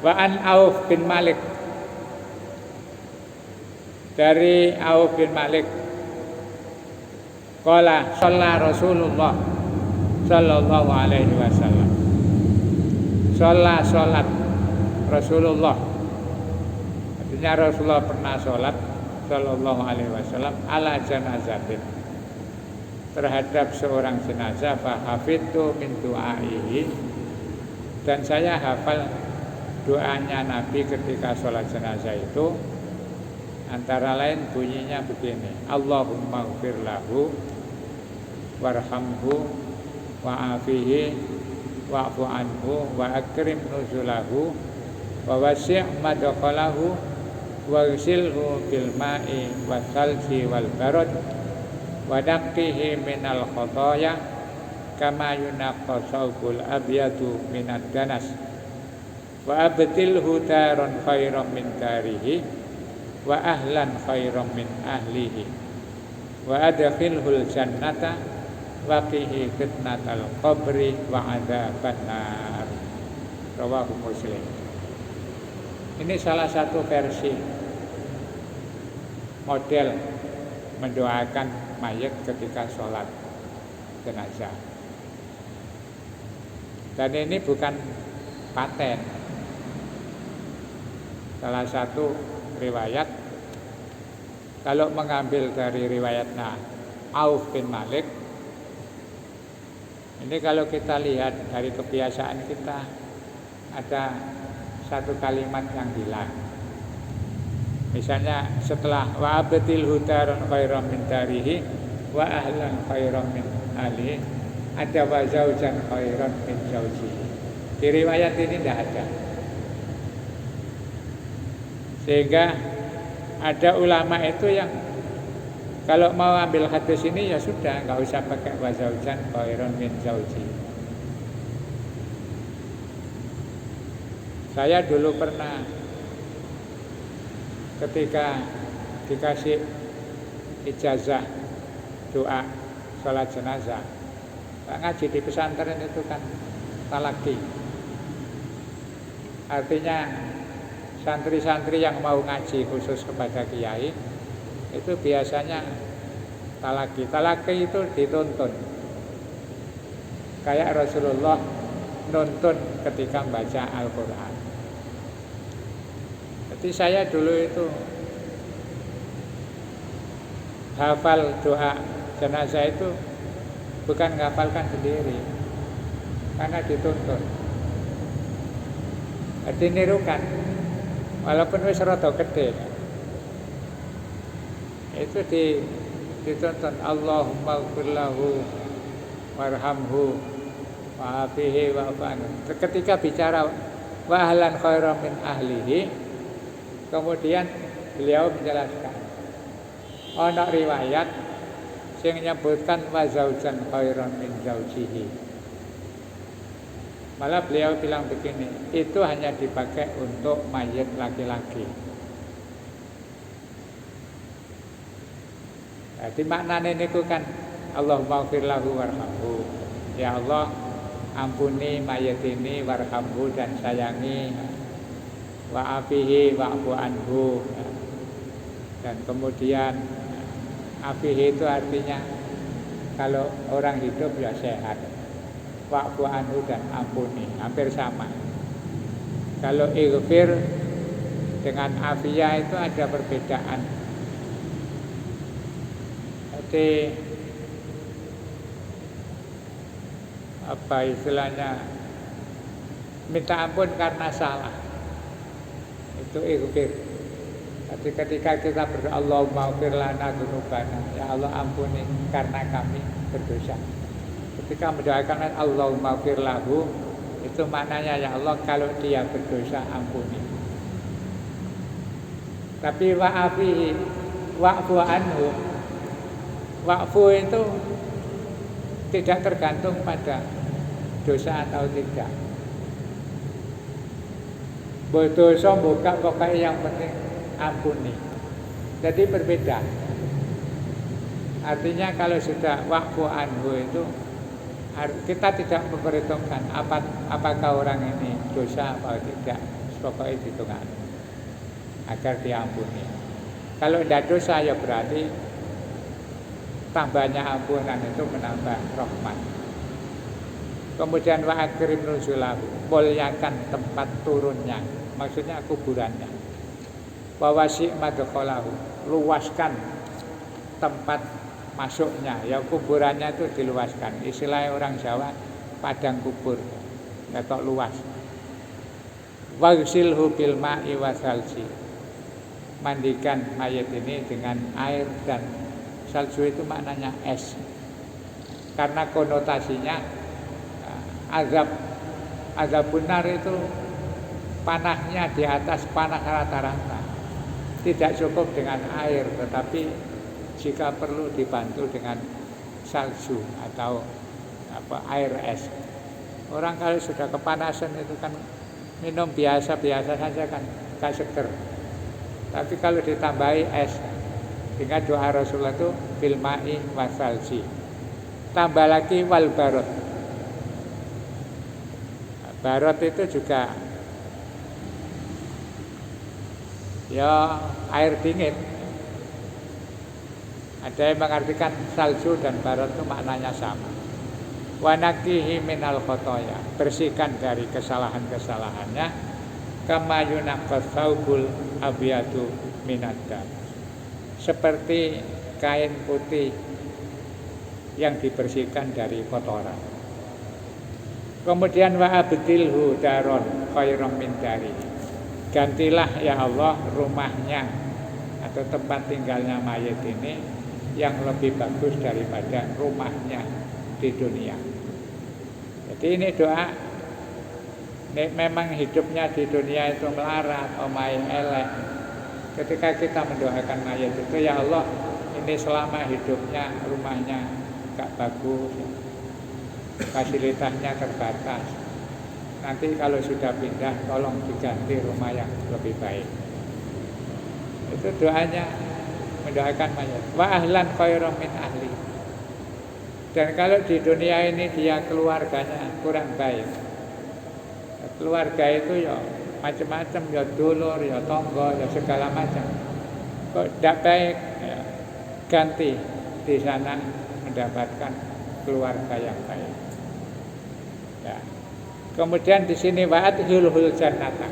Wa an Auf bin Malik, dari Auf bin Malik, qala shalla Rasulullah sallallahu alaihi wasallam. Salat Rasulullah, artinya Rasulullah pernah salat sallallahu alaihi wasallam ala janazatin, terhadap seorang jenazah. Fa hafidtu min du'aihi, dan saya hafal doanya Nabi ketika sholat jenazah itu. Antara lain bunyinya begini: Allahumma ighfir lahu warhamhu wa'afihi wa'fu anhu wa akrim nuzulahu wa wasi' madkhalahu waghsilhu bil ma'i wasalji wal barad wa naqqihi minal khotoya kama yunaqqa thawbul abyadu minad danas wa abdilhu daran khairan min darihi wa ahlan khairan min ahlihi wa adkhilhul jannata wa qihi fitnatal qabri wa adzaban nar. Rawahu Muslim. Ini salah satu versi model mendoakan mayit ketika sholat jenazah. Dan ini bukan paten. Salah satu riwayat, kalau mengambil dari riwayatnya Auf bin Malik, ini kalau kita lihat dari kebiasaan kita, ada satu kalimat yang hilang. Misalnya setelah wa abdil hudaron khairan min darihi wa ahlan khairan min ahlihi, ada wa zaujan khairan min zaujihi. Di riwayat ini tidak ada. Sehingga ada ulama itu yang kalau mau ambil hadis ini ya sudah, nggak usah pakai wa zaujan khairan min zaujihi. Saya dulu pernah ketika dikasih ijazah doa sholat jenazah, ngaji di pesantren itu kan talaki. Artinya santri-santri yang mau ngaji khusus kepada kiai itu biasanya talaki. Talaki itu dituntun, kayak Rasulullah nuntun ketika membaca Al-Quran. Jadi saya dulu itu hafal doa jenazah itu bukan menghafalkan sendiri, karena dituntun. Jadi nirukan, walaupun wis rada gede, itu dituntun Allahumma ighfir lahu warhamhu wa'afihi wa'fu anhu. Ketika bicara wa ahlan khairan min ahlihi, kemudian beliau menjelaskan ana riwayat sing menyebutkan wa zaujan khairan min zaujihi. Malah beliau bilang begini, itu hanya dipakai untuk mayit laki-laki. Jadi maknanya niku kan Allahumma ighfir lahu warhamhu, ya Allah ampuni mayit ini, warhamhu dan sayangi, wa'afihi wa'fu anhu, dan kemudian afihi itu artinya kalau orang hidup ya sehat, wa'fu anhu dan ampuni, hampir sama. Kalau ighfir dengan afiyah itu ada perbedaan. Jadi apa istilahnya, minta ampun karena salah, itu ighfir. Jadi ketika kita berdoa Allahumma ighfir lana dzunubana, ya Allah ampuni karena kami berdosa. Ketika mendoakan Allahumma ighfir lahu, itu maknanya ya Allah kalau dia berdosa ampuni. Tapi wa'afihi wa'fu anhu, wa'fu itu tidak tergantung pada dosa atau tidak. Berdosa buka pokoknya yang penting ampuni. Jadi berbeda. Artinya kalau sudah wa'fu anhu itu kita tidak memperhitungkan apakah orang ini dosa atau tidak. pokoknya ditungani agar diampuni. Kalau tidak dosa ya berarti tambahnya ampunan itu menambah rahmat. Kemudian wa akrim nuzulahu, muliakan tempat turunnya, maksudnya kuburannya. Wa wasi' madkhalahu, luaskan tempat masuknya, ya kuburannya itu diluaskan. Istilah orang Jawa padang kubur, ketok luas. Waghsilhu bil ma'i wasalji, mandikan mayat ini dengan air dan salju, itu maknanya es. Karena konotasinya azab benar itu panahnya di atas panah rata-rata. Tidak cukup dengan air, tetapi jika perlu dibantu dengan salju atau air es. Orang kalau sudah kepanasan itu kan minum biasa-biasa saja kan gak seger. Tapi kalau ditambahi es, dengan doa Rasulullah itu bil ma'i wasalji. Tambah lagi wal barot. Barot itu juga ya air dingin. Ada yang mengartikan salju dan barot itu maknanya sama. Wa naqihi minal khotoya, bersihkan dari kesalahan-kesalahannya. Kama yunaqqas thawbul abyadu minad dam, seperti kain putih yang dibersihkan dari kotoran. Kemudian wa abdilhu daron khairam min dari, gantilah ya Allah rumahnya atau tempat tinggalnya mayat ini yang lebih bagus daripada rumahnya di dunia. Jadi ini doa. Nek memang hidupnya di dunia itu melarat, omai elek, ketika kita mendoakan mayat itu, ya Allah, ini selama hidupnya rumahnya gak bagus, fasilitasnya terbatas, nanti kalau sudah pindah tolong diganti rumah yang lebih baik. Itu doanya mendoakan mayat. Wa ahlan khairam min ahli. Dan kalau di dunia ini dia keluarganya kurang baik, keluarga itu ya macam-macam, ya dulur, ya tonggo, ya segala macam, kok tidak baik, ya, ganti di sana mendapatkan keluarga yang baik. Ya. Kemudian di sini wa'adhilhul jannata.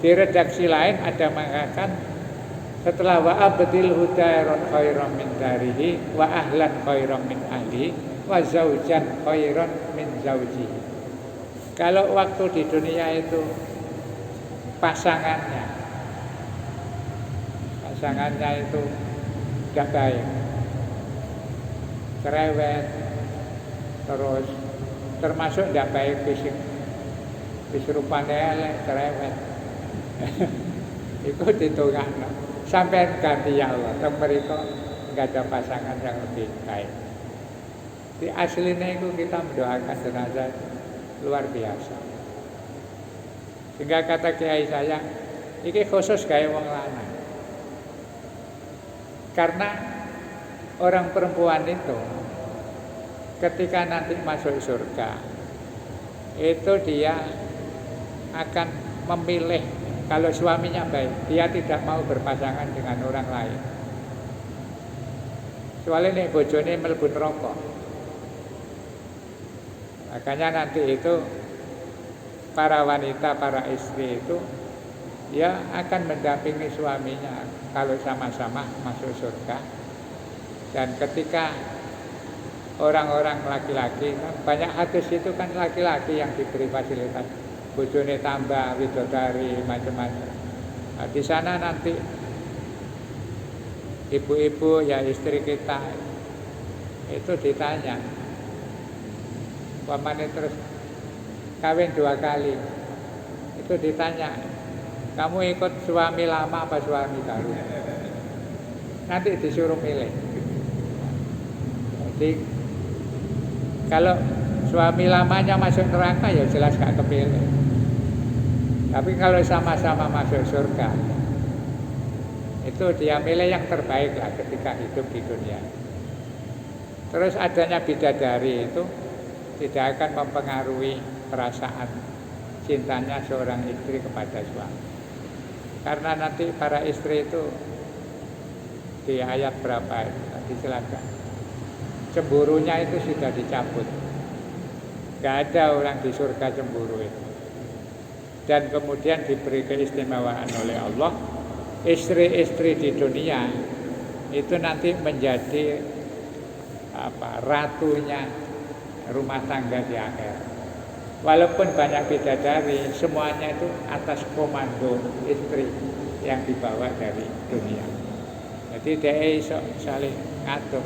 Di redaksi lain ada mengatakan setelah wa'abdilhu daron khairan min darihi wa ahlan khairan min ahli wa zaujan khairan min zaujihi. Kalau waktu di dunia itu pasangannya itu tidak baik, cerewet, terus termasuk tidak baik fisik, rupanya elek, cerewet, itu ditunggu sampai ganti ya Allah, dan mereka nggak ada pasangan yang lebih baik. Di aslinya itu kita mendoakan jenazah luar biasa. Sehingga kata kiai saya, ini khusus gaya wong lanang. Karena orang perempuan itu ketika nanti masuk surga, itu dia akan memilih, kalau suaminya baik, dia tidak mau berpasangan dengan orang lain. Soalnya nek bojone mlebu neraka. Makanya nanti itu para wanita, para istri itu ya akan mendampingi suaminya kalau sama-sama masuk surga. Dan ketika orang-orang laki-laki, banyak hadis itu kan laki-laki yang diberi fasilitas, bojone tambah, widodari, macam-macam. Nah, di sana nanti ibu-ibu ya istri kita itu ditanya, pamane terus kawin 2 kali, itu ditanya, kamu ikut suami lama apa suami baru? Nanti disuruh milih. Jadi kalau suami lamanya masuk neraka ya jelas gak kepilih. Tapi kalau sama-sama masuk surga, itu dia milih yang terbaik lah ketika hidup di dunia. Terus adanya bidadari itu tidak akan mempengaruhi perasaan cintanya seorang istri kepada suami. Karena nanti para istri itu di ayat berapa itu nanti silakan. Cemburunya itu sudah dicabut. Gak ada orang di surga cemburu itu. Dan kemudian diberi keistimewaan oleh Allah, istri-istri di dunia itu nanti menjadi ratunya rumah tangga di akhir. Walaupun banyak bidadari, semuanya itu atas komando istri yang dibawa dari dunia. Jadi dia saling ngatur.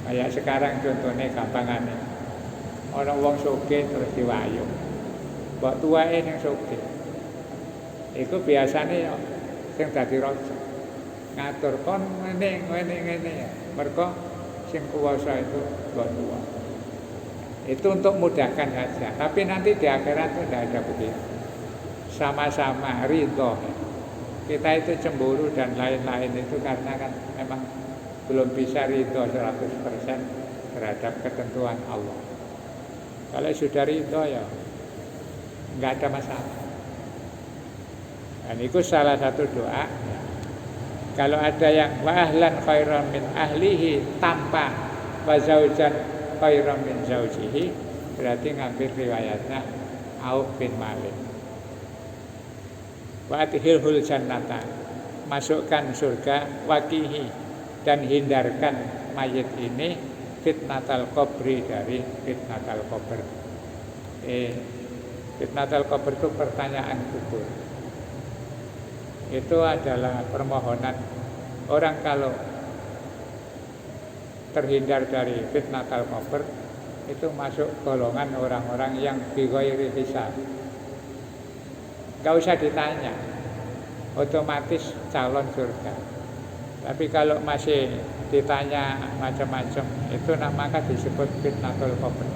Kayak sekarang contohnya gampangane. Orang wong sugih terus diwayu. Mbok tuwae ning sugih. Iku biasane sing dadi raja. Ngatur kon ngene ya. Mergo sing kuwasa itu mbok tuwa. Itu untuk mudahkan saja. Tapi nanti di akhirat itu tidak ada begitu. Sama-sama ridho. Kita itu cemburu dan lain-lain itu karena kan memang belum bisa ridho 100% terhadap ketentuan Allah. Kalau sudah ridho ya nggak ada masalah. Dan itu salah satu doa. Kalau ada yang wa ahlan khairan min ahlihi tanpa wa zaujan khairan min zaujihi, berarti ngambil riwayatnya Auf bin Malik. Wa adkhilhul jannata, masukkan surga, waqihi, dan hindarkan mayit ini fitnatal qabri, dari fitnatal qabr. Fitnatal qabr itu pertanyaan kubur. Itu adalah permohonan orang kalau terhindar dari fitnatal qabr itu masuk golongan orang-orang yang bighairi hisab. Gak usah ditanya, otomatis calon surga. Tapi kalau masih ditanya macam-macam, itu maka disebut fitnatul qabr.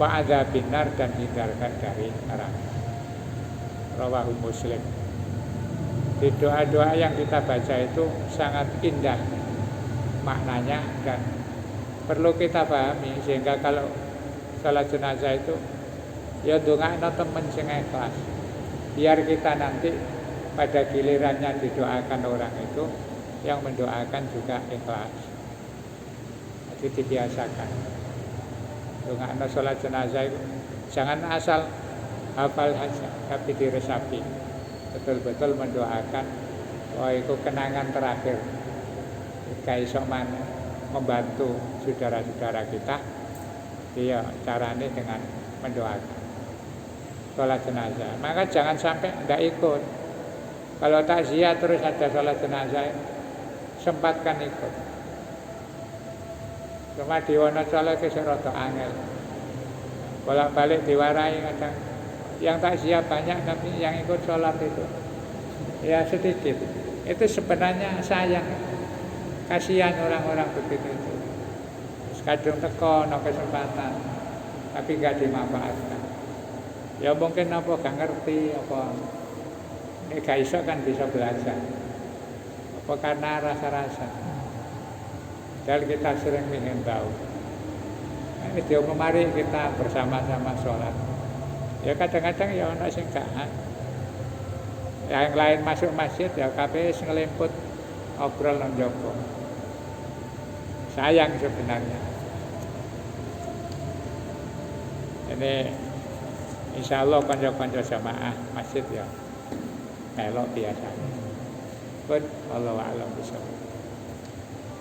Wa adzabin nar, dan hindarkan dari neraka. Rawahu Muslim. Di doa-doa yang kita baca itu sangat indah maknanya dan perlu kita pahami, sehingga kalau salat jenazah itu ya ndongakno temen sing ikhlas. Biar kita nanti pada gilirannya didoakan orang itu, yang mendoakan juga ikhlas. Jadi dibiasakan. Ndongakno salat jenazah itu jangan asal hafal saja, tapi diresapi. Betul-betul mendoakan, wah itu kenangan terakhir. Kayak isoman membantu saudara-saudara kita, dia caranya dengan mendoakan sholat jenazah. Maka jangan sampai tidak ikut. Kalau takziah terus ada sholat jenazah, sempatkan ikut. Cuma di Wonosobo ke rada angel. Bolak-balik diwarai kadang. Yang takziah banyak tapi yang ikut sholat itu ya sedikit. Itu sebenarnya sayang. Kasihan orang-orang begitu itu. Kadang teko no kesempatan tapi gak dimanfaatkan. Ya mungkin apa gak ngerti apa. Nek gak iso kan bisa belajar. Apa karena rasa-rasa. Dan kita sering ingin tahu. Ini dia kemari kita bersama-sama sholat. Ya kadang-kadang ya ana sing gak. Yang lain masuk masjid ya kabeh ngelemput obrol nang njaba. Sayang sebenarnya. Ini insya Allah kanca-kanca jamaah masjid ya melok biasa. Pun Allah a'lam bishawab.